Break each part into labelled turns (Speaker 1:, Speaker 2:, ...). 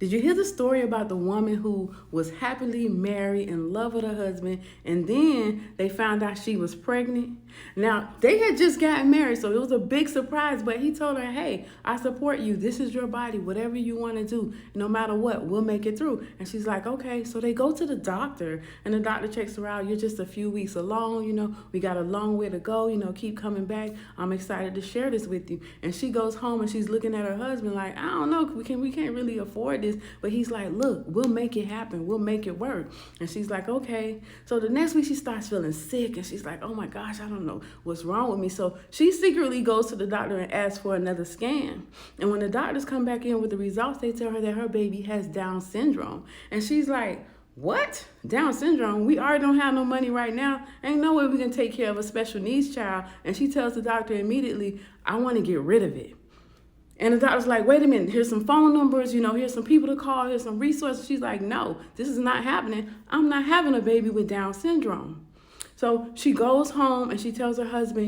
Speaker 1: Did you hear the story about the woman who was happily married, in love with her husband, and then they found out she was pregnant? Now, they had just gotten married, so it was a big surprise, but he told her, hey, I support you. This is your body. Whatever you want to do, no matter what, we'll make it through. And she's like, okay. So they go to the doctor, and the doctor checks her out. You're just a few weeks along. We got a long way to go. Keep coming back. I'm excited to share this with you. And she goes home, and she's looking at her husband like, I don't know, we can't really afford this. But he's like, look, we'll make it happen. We'll make it work. And she's like, okay. So the next week she starts feeling sick, and she's like, oh my gosh, I don't know what's wrong with me. So she secretly goes to the doctor and asks for another scan. And when the doctors come back in with the results, they tell her that her baby has Down syndrome. And she's like, what? Down syndrome? We already don't have no money right now. Ain't no way we can take care of a special needs child. And she tells the doctor immediately, I want to get rid of it. And the doctor's like, wait a minute, here's some phone numbers, here's some people to call, here's some resources. She's like, no, this is not happening. I'm not having a baby with Down syndrome. So she goes home and she tells her husband,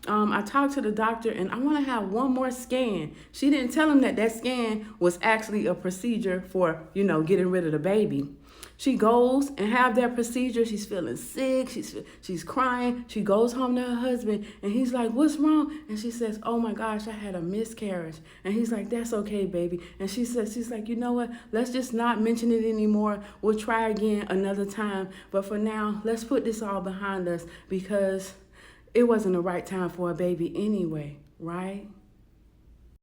Speaker 1: I talked to the doctor and I want to have one more scan. She didn't tell him that scan was actually a procedure for, getting rid of the baby. She goes and have that procedure. She's feeling sick. She's crying. She goes home to her husband and he's like, what's wrong? And she says, oh my gosh, I had a miscarriage. And he's like, that's okay, baby. And she's like, you know what? Let's just not mention it anymore. We'll try again another time. But for now, let's put this all behind us because it wasn't the right time for a baby anyway, right?